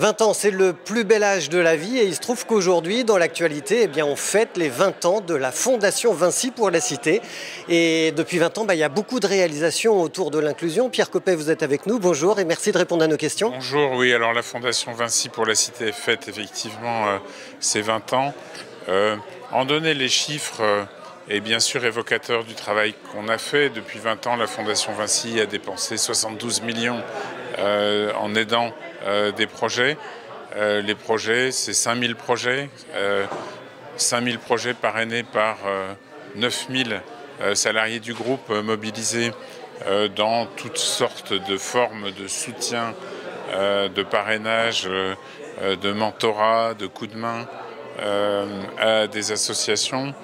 20 ans, c'est le plus bel âge de la vie et il se trouve qu'aujourd'hui, dans l'actualité, on fête les 20 ans de la Fondation Vinci pour la Cité. Et depuis 20 ans, il y a beaucoup de réalisations autour de l'inclusion. Pierre Coppet, vous êtes avec nous. Bonjour et merci de répondre à nos questions. Bonjour, oui, alors la Fondation Vinci pour la Cité fête effectivement ses 20 ans. En donner les chiffres est bien sûr évocateur du travail qu'on a fait. Depuis 20 ans, la Fondation Vinci a dépensé 72 millions en aidant des projets. Les projets, c'est 5000 projets. 5000 projets parrainés par 9000 salariés du groupe mobilisés dans toutes sortes de formes de soutien, de parrainage, de mentorat, de coups de main à des associations.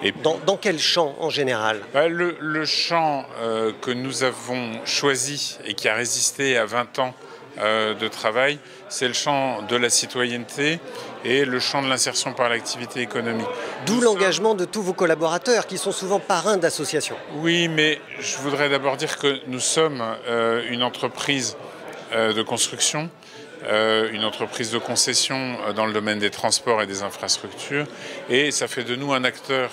Et dans quel champ en général? Le champ que nous avons choisi et qui a résisté à 20 ans de travail, c'est le champ de la citoyenneté et le champ de l'insertion par l'activité économique. D'où l'engagement de tous vos collaborateurs qui sont souvent parrains d'associations. Oui, mais je voudrais d'abord dire que nous sommes une entreprise de construction, une entreprise de concession dans le domaine des transports et des infrastructures, et ça fait de nous un acteur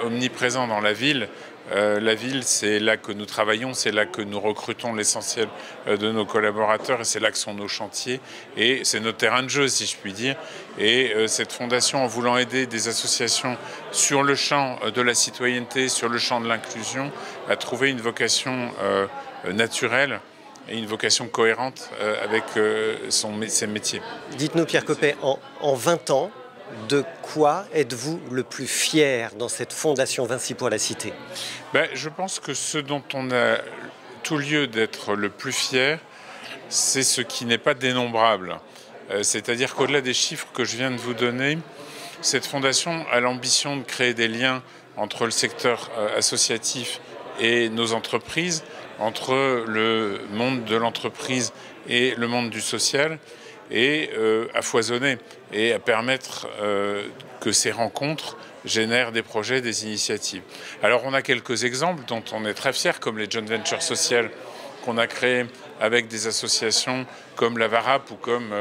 omniprésent dans la ville. La ville, c'est là que nous travaillons, c'est là que nous recrutons l'essentiel de nos collaborateurs et c'est là que sont nos chantiers et c'est notre terrain de jeu, si je puis dire. Et cette fondation, en voulant aider des associations sur le champ de la citoyenneté, sur le champ de l'inclusion, a trouvé une vocation naturelle et une vocation cohérente avec ses métiers. Dites-nous, Pierre Coppet, en 20 ans, de quoi êtes-vous le plus fier dans cette Fondation Vinci pour la Cité? Je pense que ce dont on a tout lieu d'être le plus fier, c'est ce qui n'est pas dénombrable. C'est-à-dire qu'au-delà des chiffres que je viens de vous donner, cette fondation a l'ambition de créer des liens entre le secteur associatif et nos entreprises, entre le monde de l'entreprise et le monde du social, et à foisonner et à permettre que ces rencontres génèrent des projets, des initiatives. Alors on a quelques exemples dont on est très fiers, comme les joint ventures sociales qu'on a créées avec des associations comme la VARAP ou comme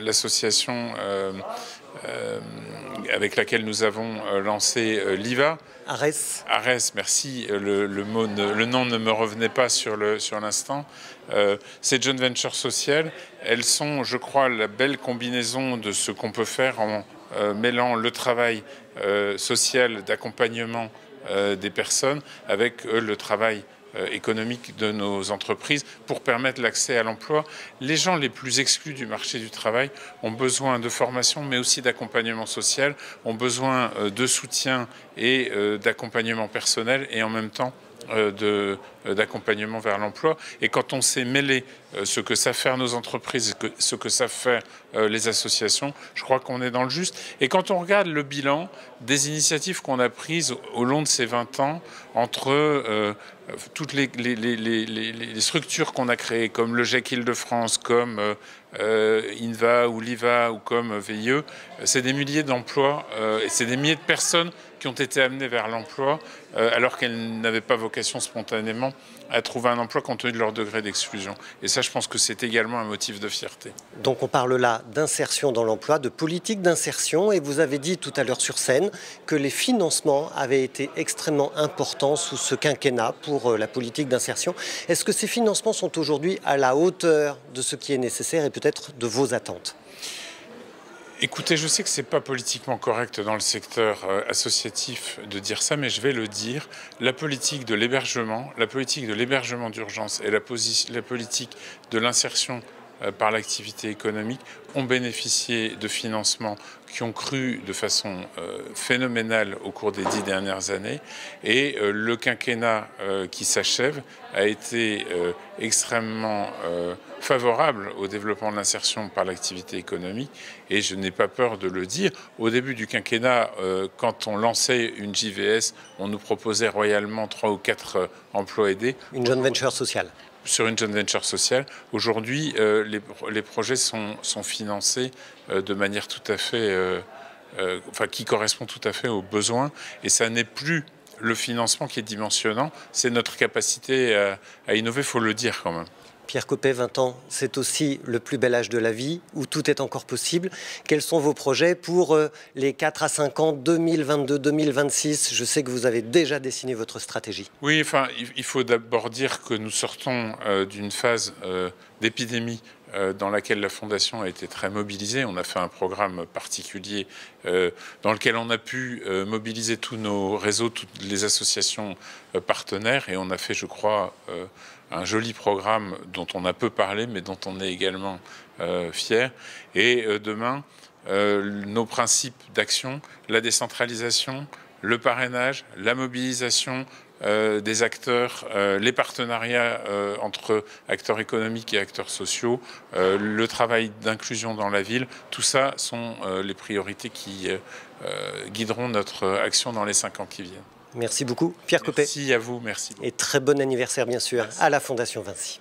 l'association avec laquelle nous avons lancé l'IVA. Ares, merci. Le nom ne me revenait pas sur l'instant. Ces joint ventures sociales, elles sont, je crois, la belle combinaison de ce qu'on peut faire en mêlant le travail social d'accompagnement des personnes avec le travail économique de nos entreprises pour permettre l'accès à l'emploi. Les gens les plus exclus du marché du travail ont besoin de formation, mais aussi d'accompagnement social, ont besoin de soutien et d'accompagnement personnel et en même temps d'accompagnement vers l'emploi. Et quand on sait mêler ce que savent faire nos entreprises, ce que savent faire les associations, je crois qu'on est dans le juste. Et quand on regarde le bilan des initiatives qu'on a prises au long de ces 20 ans, entre toutes les structures qu'on a créées, comme le GEC Île-de-France, comme INVA ou l'IVA ou comme VIE, c'est des milliers d'emplois et c'est des milliers de personnes qui ont été amenées vers l'emploi alors qu'elles n'avaient pas vocation spontanément à trouver un emploi compte tenu de leur degré d'exclusion. Et ça, je pense que c'est également un motif de fierté. Donc on parle là d'insertion dans l'emploi, de politique d'insertion, et vous avez dit tout à l'heure sur scène que les financements avaient été extrêmement importants sous ce quinquennat pour la politique d'insertion. Est-ce que ces financements sont aujourd'hui à la hauteur de ce qui est nécessaire et peut-être de vos attentes ? Écoutez, je sais que ce n'est pas politiquement correct dans le secteur associatif de dire ça, mais je vais le dire. La politique de l'hébergement d'urgence et la politique de l'insertion par l'activité économique ont bénéficié de financements qui ont cru de façon phénoménale au cours des 10 dernières années. Et le quinquennat qui s'achève a été extrêmement favorable au développement de l'insertion par l'activité économique. Et je n'ai pas peur de le dire. Au début du quinquennat, quand on lançait une JVS, on nous proposait royalement 3 ou 4 emplois aidés. Une joint venture sociale. Sur une joint venture sociale. Aujourd'hui, les projets sont financés de manière tout à fait, qui correspond tout à fait aux besoins. Et ça n'est plus le financement qui est dimensionnant, c'est notre capacité à innover, il faut le dire quand même. Pierre Coppet, 20 ans, c'est aussi le plus bel âge de la vie, où tout est encore possible. Quels sont vos projets pour les 4 à 5 ans, 2022-2026? Je sais que vous avez déjà dessiné votre stratégie. Oui, enfin, il faut d'abord dire que nous sortons d'une phase d'épidémie dans laquelle la Fondation a été très mobilisée. On a fait un programme particulier dans lequel on a pu mobiliser tous nos réseaux, toutes les associations partenaires, et on a fait, je crois, un joli programme dont on a peu parlé, mais dont on est également fier. Et demain, nos principes d'action, la décentralisation, le parrainage, la mobilisation des acteurs, les partenariats entre acteurs économiques et acteurs sociaux, le travail d'inclusion dans la ville, tout ça sont les priorités qui guideront notre action dans les 5 ans qui viennent. Merci beaucoup, Pierre Coppet. Merci à vous, merci beaucoup. Et très bon anniversaire, bien sûr, merci. à la Fondation Vinci.